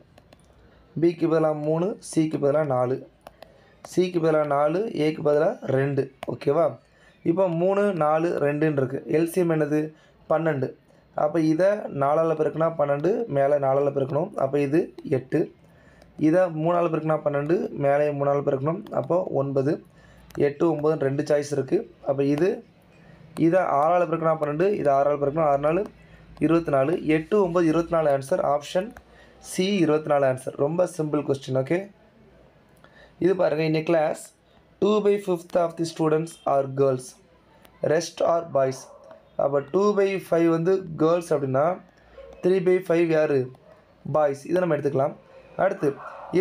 பிக்கு பதிலாக 3, சிக்கு பதிலாக 4, சிக்கு பதிலாக 4, ஏக்கு பதிலாக 2. ஓகேவா? இப்போ 3 4 2ன்னு இருக்குது. எல்சிஎம் என்னது 12. அப்போ இதை 4ஆல் பெருக்குனா 12, மேலே 4ஆல் பெருக்கணும். அப்போ இது 8. இதை 3ஆல் பெருக்குனா 12, மேலே 3ஆல் பெருக்கணும். அப்போ 9. 8 9 2 சாய்ஸ் இருக்குது. அப்போ இதை 6ஆல் பெருக்குனா 12, இதை 6ஆல் பெருக்கணும். 6 4 24. 8 9 24 ஆன்சர். Option C 24 answer. ரொம்ப சிம்பிள் கொஸ்டின். ஓகே, இது பாருங்கள். In a class 2/5 of the students are girls, rest are boys. அப்போ 2/5 வந்து கேர்ள்ஸ் அப்படின்னா 3/5 யார் பாய்ஸ். இதை நம்ம எடுத்துக்கலாம். அடுத்து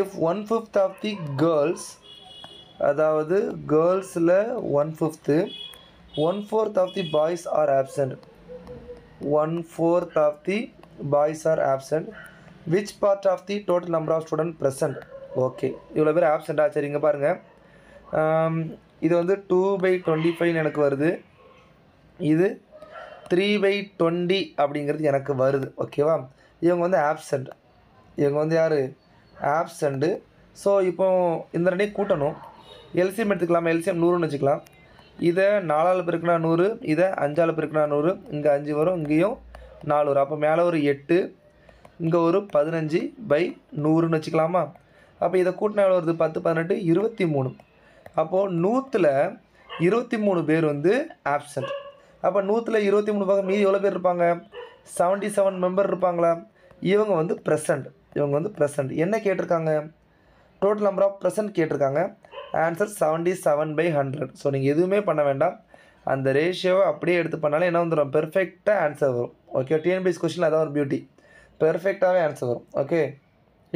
இஃப் 1/5 ஆஃப் தி கேர்ள்ஸ், அதாவது கேர்ள்ஸில் 1/5, 1/4 of the boys are absent. 1/4 of the boys are absent. Which part of the total number of student present. Okay, இவ்வளோ பேர் ஆப்சண்ட்டாக. சரி, இங்கே பாருங்கள். இது வந்து 2/25 எனக்கு வருது. இது 3/20 அப்படிங்கிறது எனக்கு வருது. ஓகேவா? இவங்க வந்து ஆப்சண்ட். இவங்க வந்து யார் ஆப்சண்ட்டு. ஸோ இப்போ இந்த ரெண்டையும் கூட்டணும். எல்சிஎம் எடுத்துக்கலாமா? எல்சிஎம் 100ன்னு வச்சுக்கலாம். இதை 4ஆல் பெருக்குனா 100, இதை 5ஆல் பெருக்குனா 100. இங்கே 5 வரும், இங்கேயும் 4 வரும். அப்போ மேலே ஒரு 8, இங்கே ஒரு 15/100ன்னு வச்சுக்கலாமா? அப்போ இதை கூட்டினா எவ்வளோ வருது? 10 18 23. அப்போது 100ல் 23 பேர் வந்து ஆப்சண்ட். அப்போ 100ல் 23 பக்கம் மீதி எவ்வளோ பேர் இருப்பாங்க? 77 மெம்பர் இருப்பாங்களா? இவங்க வந்து ப்ரெசண்ட். இவங்க வந்து ப்ரெசண்ட். என்ன கேட்டிருக்காங்க? டோட்டல் நம்பர் ஆஃப் ப்ரெசண்ட் கேட்டிருக்காங்க. ஆன்சர் 77/100. ஸோ நீங்கள் எதுவுமே பண்ண வேண்டாம். அந்த ரேஷியோவை அப்படியே எடுத்து பண்ணாலே என்ன வந்துடும்? பெர்ஃபெக்டாக ஆன்சர் வரும். ஓகே, டிஎன்பிஎஸ் கொஸ்டின் அதான் ஒரு பியூட்டி, பெர்ஃபெக்டாகவே ஆன்சர் வரும். ஓகே,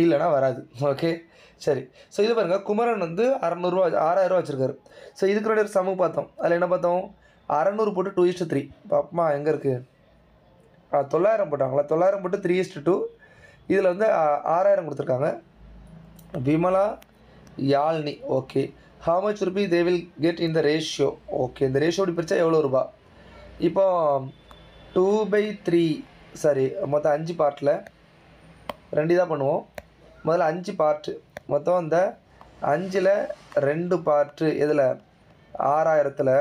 இல்லைனா வராது. ஓகே, சரி. ஸோ இது பாருங்கள், குமரன் வந்து 6000 வச்சுருக்காரு. ஸோ இதுக்கு ரெண்டு சமம் பார்த்தோம். அதில் என்ன பார்த்தோம்? 600 போட்டு 2:3. பாப்பமா எங்கே இருக்குது? 900 போட்டாங்களா? 900 போட்டு 3:2. இதில் வந்து 6000 கொடுத்துருக்காங்க. Vimala, Yazhini. Okay, how much rupee they will get in the ratio. Okay, இந்த ரேஷியோ இப்படி பிரித்தா எவ்வளோ ரூபா? இப்போ 2/3, சரி, மொத்தம் 5 பார்ட்டில் 2 தான் பண்ணுவோம். முதல்ல 5 பார்ட்டு. மொத்தம் இந்த 5ல் 2 பார்ட்டு இதில் 6000த்தில்,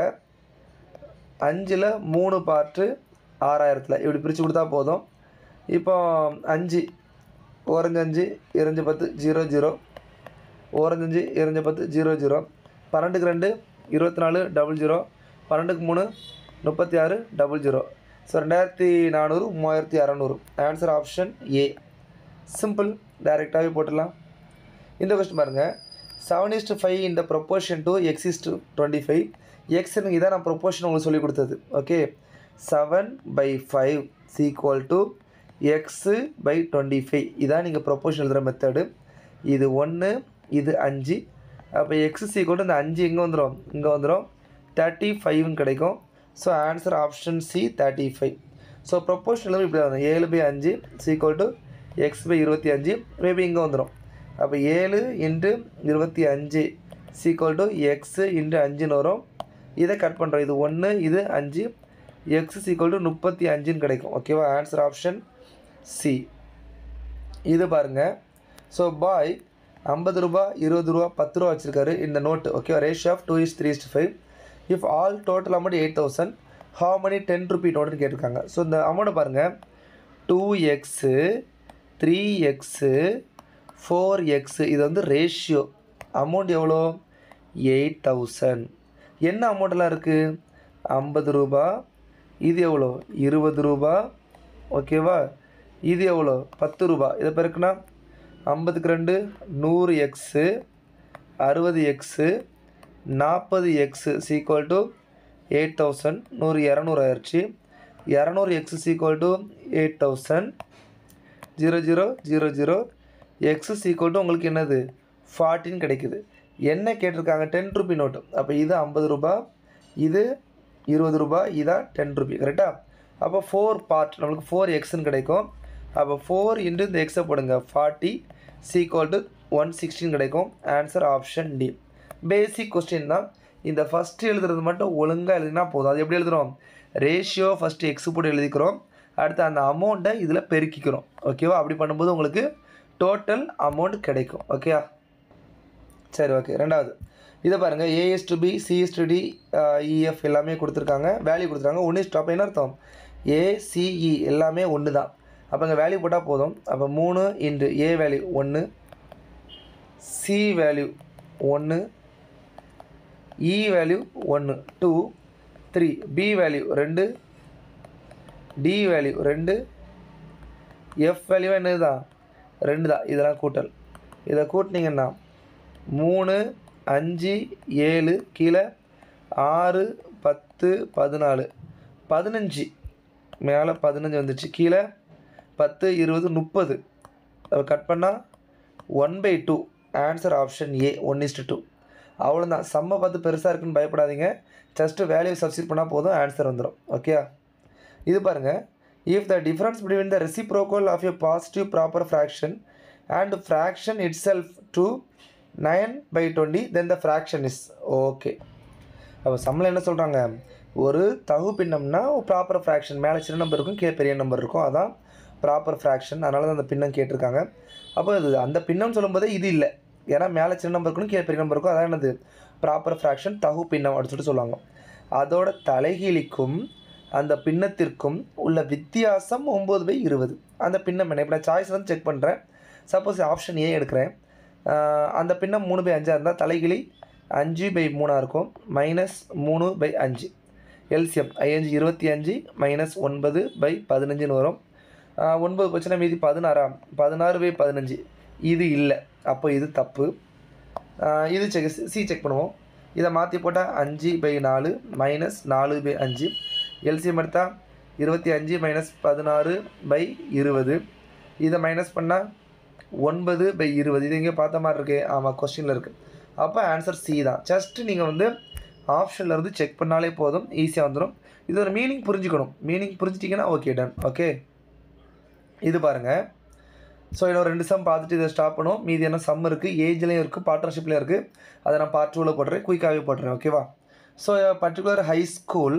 5ல் 3 பார்ட்டு 6000த்தில். இப்படி பிரித்து கொடுத்தா போதும். இப்போ 5 ஓரஞ்சு 5 2 10 0 0, ஓரஞ்சு 2 10 0 0, 12க்கு 2 24 00, 12க்கு 3 36 00. So 2400 3600. Answer option A. Simple, டைரெக்டாகவே போட்டுடலாம். இந்த கொஸ்டின் பாருங்கள். 7:5 இந்த ப்ரொப்போர்ஷன் டு x:25. எக்ஸ்னு இதான் நான் ப்ரொப்போர்ஷன் உங்களுக்கு சொல்லி கொடுத்தது. Okay, 7/5 equal to x/25. இதான் நீங்கள் ப்ரொப்போர்ஷன் எழுதுகிற மெத்தடு. இது 1, இது 5. அப்போ x ஈக்குவல் டு இந்த 5 எங்கே வந்துடும்? இங்கே வந்துடும். 35ன்னு கிடைக்கும். So answer option C 35. So proportion இப்படி வரும். 7/5 ஈக்குவல் டு x/25. மேபி இங்கே வந்துடும். அப்போ 7 × 25 ஈக்குவல் டு x × 5ன்னு வரும். இதை கட் பண்ணுறோம். இது 1, இது 5, x ஈக்குவல் டு 35ன்னு கிடைக்கும். ஓகேவா? Answer option C. இது பாருங்கள். ஸோ பாய் 50 ரூபா 20 ரூபா 10 ரூபா வச்சுருக்காரு இந்த நோட்டு. ஓகேவா? Ratio of 2:3:5. If all total amount 8000, how many 10 rupee நோட்டுன்னு கேட்டிருக்காங்க. ஸோ இந்த அமௌண்ட்டை பாருங்கள். 2x 3x 4x. இது வந்து ரேஷியோ. அமௌண்ட் எவ்வளோ? 8000. என்ன அமௌண்ட்டெல்லாம் இருக்குது? 50 ரூபா. இது எவ்வளோ? 20 ரூபா. ஓகேவா? இது எவ்வளோ? 10 ரூபா. இதை பெருக்குனா 50க்கு 2 100x, 60x, 40x equal to 8000. 100 200 ஆயிடுச்சு. 200x is equal to 8000 0000 x is equal to உங்களுக்கு என்னது 14 கிடைக்குது. என்ன கேட்டிருக்காங்க 10 ரூபி நோட்டு. அப்போ இது 50 ரூபாய், இது 20 ரூபாய், இதான் 10 ரூபி. கரெக்டாக? அப்போ 4 பார்ட் நம்மளுக்கு 4xன்னு கிடைக்கும். அப்போ 4 இன்ட்டு இந்த எக்ஸை போடுங்க 40 equal to 116 கிடைக்கும். Answer option D. Basic question தான். இந்த ஃபஸ்ட்டு எழுதுறது மட்டும் ஒழுங்காக எழுதினா போதும். அது எப்படி எழுதுகிறோம்? ரேஷியோ ஃபஸ்ட்டு எக்ஸ் போட்டு எழுதிக்கிறோம், அடுத்து அந்த அமௌண்ட்டை இதில் பெருக்கிக்கிறோம். ஓகேவா? அப்படி பண்ணும்போது உங்களுக்கு டோட்டல் அமௌண்ட் கிடைக்கும். ஓகேயா? சரி, ஓகே. ரெண்டாவது இதை பாருங்கள். A is to B, C is to D, E F எல்லாமே கொடுத்துருக்காங்க, வேல்யூ கொடுத்துருக்காங்க. ஒன்று ஸ்டாப் என்ன அர்த்தம்? ஏசிஇ எல்லாமே ஒன்று தான். அப்போ இங்கே வேல்யூ போட்டால் போதும். அப்போ 3 into A value 1, C value 1, E value 1 2 3, B value 2, D value 2, F value என்னது தான் 2 தான். இதெல்லாம் கூட்டல். இதை கூட்டினீங்கன்னா 3 5 7 கீழே 6 10 14 15 மேலே 15 வந்துச்சு, கீழே 10 20 30. கட் பண்ணால் 1/2. ஆன்சர் ஆப்ஷன் ஏ 1:2. அவ்வளோதான். சம்மை பார்த்து பெருசாக இருக்குன்னு பயப்படாதீங்க. ஜஸ்ட்டு வேல்யூ சப்ஸ்டிட் பண்ணால் போதும், ஆன்சர் வந்துடும். ஓகே, இது பாருங்கள். If the difference between the reciprocal of a positive proper fraction and fraction itself to 9/20 then the fraction is okay. அப்போ சம்மில் என்ன சொல்கிறாங்க? ஒரு தகு பின்னம்னா ப்ராப்பர் ஃப்ராக்ஷன், மேலே சின்ன நம்பர் இருக்கும், கீழே பெரிய நம்பர் இருக்கும், அதான் ப்ராப்பர் ஃப்ராக்ஷன். அதனால தான் அந்த பின்னம் கேட்டிருக்காங்க. அப்போ இது அந்த பின்னம் சொல்லும்போதே இது இல்லை, ஏன்னா மேலே சின்ன நம்பர் இருக்கணும், கீழே பெரிய நம்பர் இருக்கும், அதான் என்னது ப்ராப்பர் ஃப்ராக்ஷன், தகு பின்னம் அப்படின்னு சொல்லிட்டு சொல்லுவாங்க. அதோட தலைகீழிக்கும் அந்த பின்னத்திற்கும் உள்ள வித்தியாசம் 9/20. அந்த பின்னம் என்ன? இப்போ நான் சாய்ஸ் வந்து செக் பண்ணுறேன். சப்போஸ் ஆப்ஷன் ஏ எடுக்கிறேன், அந்த பின்னம் 3/5 இருந்தால் தலைகிழி 5/3 இருக்கும், -3/5. எல்சிஎம் 5 25 -9/15 வரும். 9 போச்சுன்னா மீதி 16 16/15. இது இல்லை, அப்போ இது தப்பு. இது செக் பண்ணுவோம். இதை மாற்றி போட்டால் 5/4 -4/5. எல்சிஎம் எடுத்தால் 25 -16/20. இதை மைனஸ் பண்ணால் 9/20. இது இங்கே பார்த்த மாதிரி இருக்குது. ஆமாம், கொஸ்டினில் இருக்குது. அப்போ ஆன்சர் சி தான். ஜஸ்ட்டு நீங்கள் வந்து ஆப்ஷனில் இருந்து செக் பண்ணாலே போதும், ஈஸியாக வந்துடும். இது ஒரு மீனிங் புரிஞ்சுக்கணும். மீனிங் புரிஞ்சிட்டிங்கன்னா ஓகே, டன். ஓகே, இது பாருங்கள். ஸோ இன்னும் 2 சம் பார்த்துட்டு இதை ஸ்டாப் பண்ணுவோம். மீதி என்ன சம் இருக்குது, ஏஜ்லேயும் இருக்குது, பார்ட்னர்ஷிப்லேயும் இருக்குது. அதை நான் பார்ட் 2ல் போடுறேன், குயிக்காகவே போடுறேன். ஓகேவா? So particular high school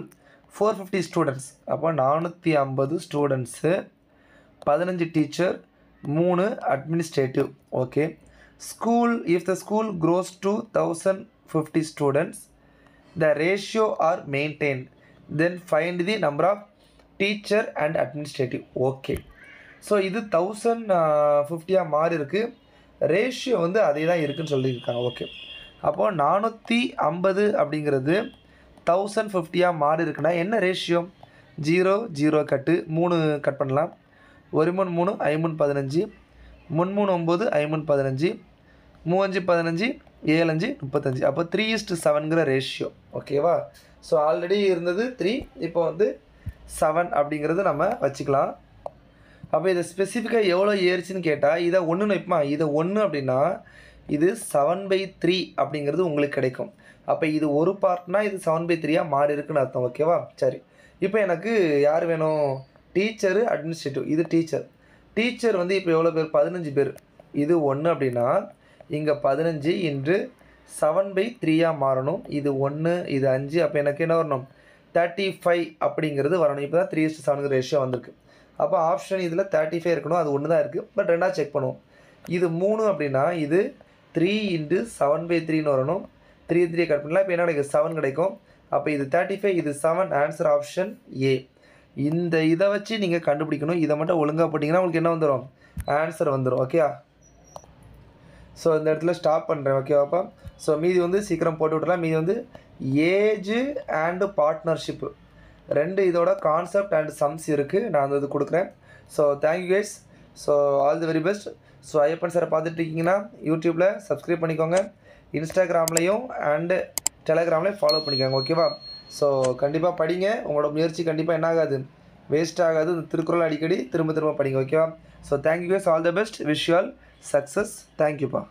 450 students. அப்போ 450 students, 15 teacher, 3 administrative. Okay. School, if the school grows to 1050 students, the ratio are maintained, then find the number of teacher and administrative. Okay. So இது 1050 மாறி இருக்குது, ratio வந்து அதே தான் இருக்குதுன்னு சொல்லியிருக்காங்க. Okay. அப்போது 450 அப்படிங்கிறது 1050 மாறி இருக்குன்னா என்ன ரேஷியோ? 0 0 கட்டு 3 கட் பண்ணலாம். 1 3 3 5 15, 3 3 9 5 15, 3 5 15, 7 5 35. அப்போ 3:7ங்கிற ரேஷியோ. ஓகேவா? ஸோ ஆல்ரெடி இருந்தது 3, இப்போ வந்து 7 அப்படிங்கிறது நம்ம வச்சுக்கலாம். அப்போ இதை ஸ்பெசிஃபிக்காக எவ்வளோ ஏறிச்சுன்னு கேட்டால் இதை 1 வைப்போமா? இதை 1 அப்படின்னா இது 7/3 அப்படிங்கிறது உங்களுக்கு கிடைக்கும். அப்போ இது ஒரு பார்ட்னா இது 7/3 மாறி இருக்குன்னு அர்த்தம். ஓகேவா? சரி, இப்போ எனக்கு யார் வேணும்? Teacher, administrative. இது டீச்சர். டீச்சர் வந்து இப்போ எவ்வளோ பேர்? 15 பேர். இது 1 அப்படின்னா இங்கே 15 இன்று 7/3 மாறணும். இது 1, இது 5. அப்போ எனக்கு என்ன வரணும்? 35 அப்படிங்கிறது வரணும். இப்போ தான் 3:7 ரேஷியோ வந்திருக்கு. அப்போ ஆப்ஷன் இதில் 35 இருக்கணும். அது 1 தான் இருக்குது. பட் 2 செக் பண்ணுவோம். இது 3 அப்படின்னா இது 3 × 7/3 வரணும். 3 3 கட் பண்ணலாம். இப்போ என்ன கிடைக்கும்? 7 கிடைக்கும். அப்போ இது 35, இது 7. ஆன்சர் ஆப்ஷன் ஏ. இந்த இதை வச்சு நீங்கள் கண்டுபிடிக்கணும். இதை மட்டும் ஒழுங்காக போட்டிங்கன்னா உங்களுக்கு என்ன வந்துடும்? ஆன்சர் வந்துடும். ஓகே. ஸோ இந்த இடத்துல ஸ்டாப் பண்ணுறேன். ஓகேவாப்பா? ஸோ மீதி வந்து சீக்கிரம் போட்டு விட்றலாம். மீதி வந்து ஏஜ் அண்டு பார்ட்னர்ஷிப்பு 2 இதோட கான்செப்ட் அண்ட் சம்ஸ் இருக்குது. நான் வந்து இது கொடுக்குறேன். So thank you guys. So all the very best. So Ayyappan சாரை பார்த்துட்டு இருக்கீங்கன்னா யூடியூப்பில் சப்ஸ்கிரைப் பண்ணிக்கோங்க, இன்ஸ்டாகிராம்லேயும் அண்டு டெலகிராம்லேயும் ஃபாலோ பண்ணிக்கோங்க. ஓகேவா? ஸோ கண்டிப்பாக படிங்க. உங்களோட முயற்சி கண்டிப்பாக என்ன ஆகாது? வேஸ்ட் ஆகாது. இந்த திருக்குறள் அடிக்கடி திரும்ப திரும்ப படிங்க. ஓகேவா? So thank you guys, all the best, wish you all success. தேங்க்யூப்பா.